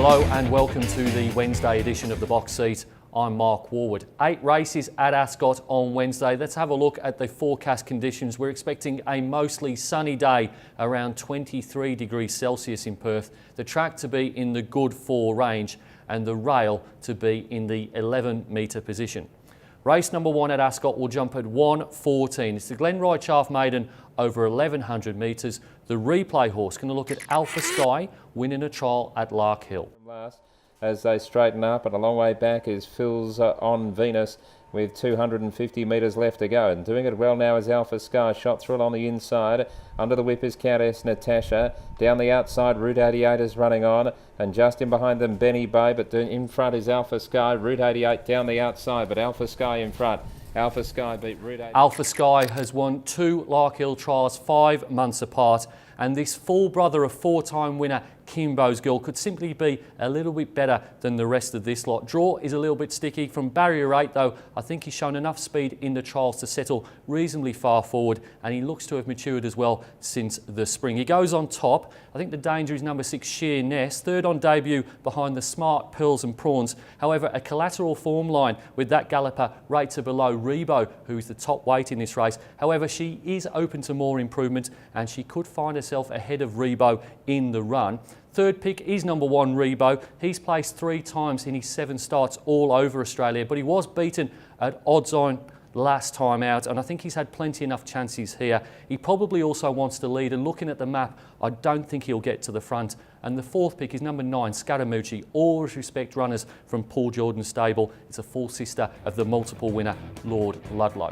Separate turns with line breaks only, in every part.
Hello and welcome to the Wednesday edition of The Box Seat. I'm Mark Warwood. 8 races at Ascot on Wednesday. Let's have a look at the forecast conditions. We're expecting a mostly sunny day, around 23 degrees Celsius in Perth. The track to be in the good 4 range and the rail to be in the 11 metre position. Race number 1 at Ascot will jump at 1:14. It's the Glenroy Chaff Maiden over 1100 metres. The replay horse going to look at Alpha Sky winning a trial at Lark Hill.
Last, as they straighten up, and a long way back is Phil's on Venus with 250 metres left to go. And doing it well now is Alpha Sky. Shot through on the inside. Under the whip is Countess Natasha. Down the outside, Route 88 is running on. And just in behind them, Benny Bay. But in front is Alpha Sky. Route 88 down the outside, but Alpha Sky in front. Alpha Sky beat Route 88.
Alpha Sky has won 2 Lark Hill trials 5 months apart. And this full brother of 4-time winner Kimbo's Girl could simply be a little bit better than the rest of this lot. Draw is a little bit sticky. From barrier 8 though, I think he's shown enough speed in the trials to settle reasonably far forward, and he looks to have matured as well since the spring. He goes on top. I think the danger is number 6 Sheer Nest, third on debut behind the Smart Pearls and Prawns. However, a collateral form line with that galloper right to below Rebo, who is the top weight in this race. However, she is open to more improvement and she could find herself ahead of Rebo in the run. Third pick is number 1 Rebo. He's placed 3 times in his 7 starts all over Australia, but he was beaten at odds on last time out, and I think he's had plenty enough chances here. He probably also wants to lead, and looking at the map, I don't think he'll get to the front. And the 4th pick is number 9 Scaramucci. Always respect runners from Paul Jordan's stable. It's a full sister of the multiple winner Lord Ludlow.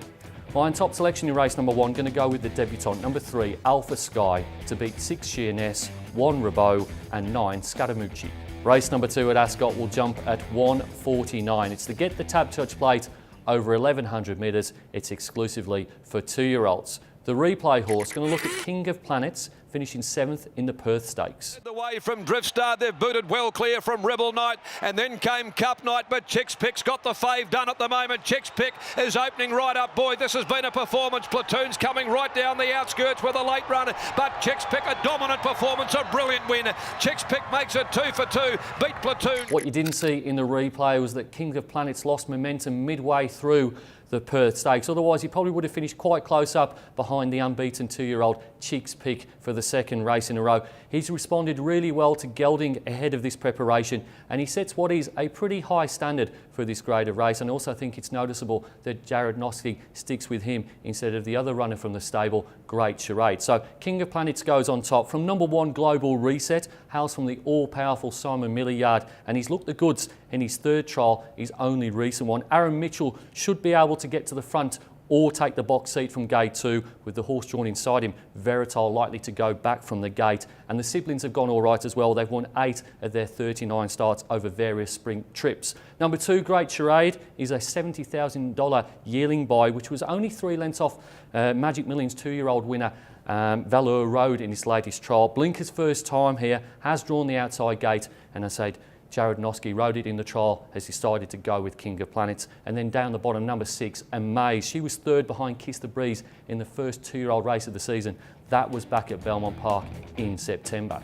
My top selection in race number 1, going to go with the debutant, number 3, Alpha Sky, to beat 6 Sheerness, 1 Rabot and 9 Scaramucci. Race number 2 at Ascot will jump at 1:49. It's to get the Tab Touch plate over 1100 metres. It's exclusively for 2-year-olds. The replay horse going to look at King of Planets, finishing 7th in the Perth Stakes.
Away from Driftstar, they've booted well clear from Rebel Knight, and then came Cup Night, but Chick's Pick's got the fave done at the moment. Chick's Pick is opening right up. Boy, this has been a performance. Platoon's coming right down the outskirts with a late run, but Chick's Pick, a dominant performance, a brilliant win. Chick's Pick makes it 2 for 2, beat Platoon.
What you didn't see in the replay was that King of Planets lost momentum midway through the Perth Stakes. Otherwise, he probably would have finished quite close up behind the unbeaten 2-year-old Chick's Pick for the 2nd race in a row. He's responded really well to gelding ahead of this preparation, and he sets what is a pretty high standard for this grade of race. And also think it's noticeable that Jared Noski sticks with him instead of the other runner from the stable, Great Charade. So King of Planets goes on top. From number 1 Global Reset, hails from the all-powerful Simon Miller yard, and he's looked the goods in his 3rd trial, his only recent one. Aaron Mitchell should be able to get to the front or take the box seat from gate 2, with the horse drawn inside him, Veritol, likely to go back from the gate. And the siblings have gone all right as well. They've won 8 of their 39 starts over various spring trips. Number 2, Great Charade, is a $70,000 yearling buy, which was only 3 lengths off Magic Millions 2-year-old winner Valor Road in his latest trial. Blinker's first time here, has drawn the outside gate, and I said Jared Noski rode it in the trial, has decided to go with King of Planets. And then down the bottom, number 6, Amaze. She was 3rd behind Kiss the Breeze in the first 2-year-old race of the season. That was back at Belmont Park in September.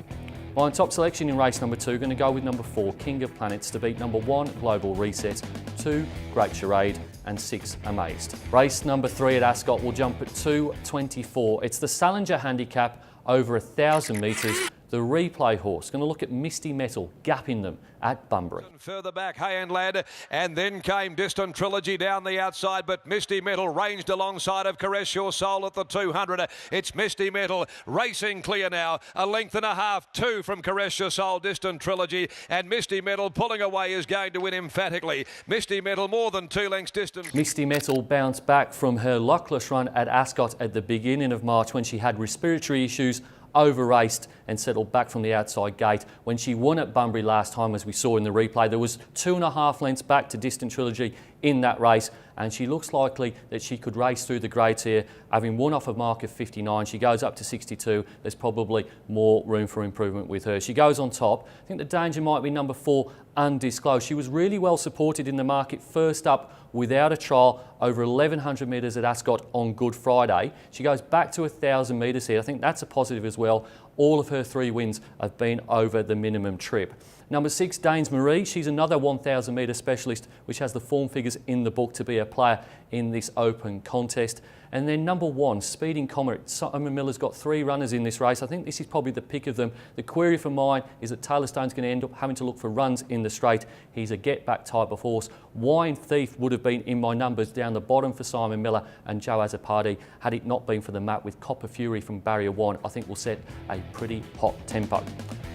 My top selection in race number 2, going to go with number 4, King of Planets, to beat number 1, Global Reset, 2, Great Charade and 6, Amazed. Race number 3 at Ascot will jump at 2:24. It's the Salinger handicap over 1,000 metres. The replay horse going to look at Misty Metal, gapping them at Bunbury.
Further back, Hay and Lad, and then came Distant Trilogy down the outside, but Misty Metal ranged alongside of Caress Your Soul at the 200. It's Misty Metal racing clear now, 1.5 lengths, 2 from Caress Your Soul, Distant Trilogy, and Misty Metal pulling away is going to win emphatically. Misty Metal more than 2 lengths distant.
Misty Metal bounced back from her luckless run at Ascot at the beginning of March when she had respiratory issues, over-raced and settled back from the outside gate. When she won at Bunbury last time, as we saw in the replay, there was 2.5 lengths back to Distant Trilogy in that race, and she looks likely that she could race through the grades here, having won off a mark of 59. She goes up to 62. There's probably more room for improvement with her. She goes on top. I think the danger might be number 4, Undisclosed. She was really well supported in the market first up without a trial over 1,100 metres at Ascot on Good Friday. She goes back to 1,000 metres here. I think that's a positive as well. All of her 3 wins have been over the minimum trip. Number 6, Danes Marie. She's another 1,000 metre specialist, which has the form figures in the book to be a player in this open contest. And then number 1, Speeding Comet. Simon Miller's got 3 runners in this race. I think this is probably the pick of them. The query for mine is that Taylor Stone's going to end up having to look for runs in the straight. He's a get-back type of horse. Wine Thief would have been in my numbers down the bottom for Simon Miller and Joe Azzopardi had it not been for the map with Copper Fury from Barrier 1. I think will set a pretty hot tempo.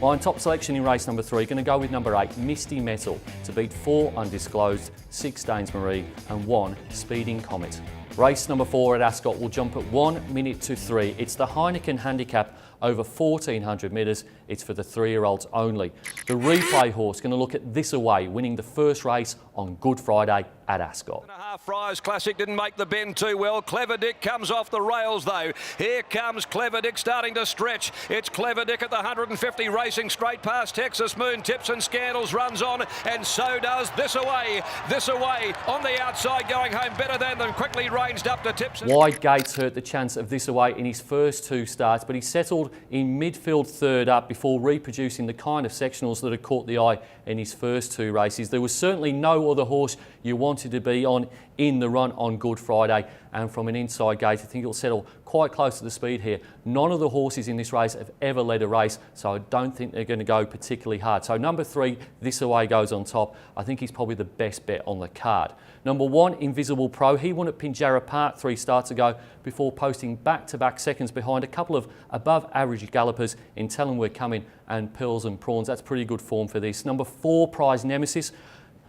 My top selection in race number 3, going to go with number 8, Misty Metal, to beat 4 Undisclosed, 6 Danes Marie and 1 Speeding Comet. Race number 4 at Ascot will jump at 1 minute to 3. It's the Heineken Handicap over 1,400 metres. It's for the 3-year-olds only. The replay horse going to look at This Away, winning the first race on Good Friday at Ascot.
Fryers Classic didn't make the bend too well. Clever Dick comes off the rails though. Here comes Clever Dick starting to stretch. It's Clever Dick at the 150 racing straight past Texas Moon. Tips and Scandals runs on, and so does This Away. This Away on the outside going home better than them. Quickly ranged up to Tips.
Wide gates hurt the chance of This Away in his first 2 starts, but he settled in midfield 3rd up before reproducing the kind of sectionals that had caught the eye in his first 2 races. There was certainly no other horse you wanted to be on in the run on Good Friday, and from an inside gate I think it'll settle quite close to the speed here. None of the horses in this race have ever led a race, so I don't think they're going to go particularly hard. So number 3, This Away goes on top. I think he's probably the best bet on the card. Number 1, Invisible Pro. He won at Pinjarra Park 3 starts ago before posting back-to-back seconds behind a couple of above-average gallopers in Tell 'Em We're Coming and Pearls and Prawns. That's pretty good form for this. Number 4, Prize Nemesis.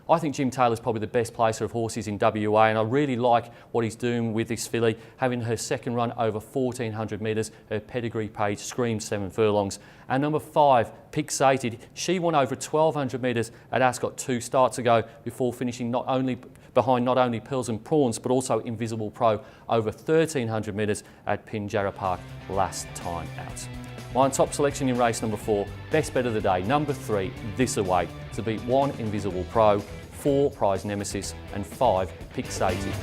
I think Jim Taylor's probably the best placer of horses in WA, and I really like what he's doing with this filly, having her second run over 1,400 metres. Her pedigree page screams 7 furlongs. And number 5, Pixated. She won over 1,200 metres at Ascot 2 starts ago before finishing behind not only Pearls and Prawns but also Invisible Pro over 1,300 metres at Pinjarra Park last time out. My top selection in race number 4, best bet of the day, number 3, This Away, to beat 1 Invisible Pro, 4 Prize Nemesis and 5 Pixated.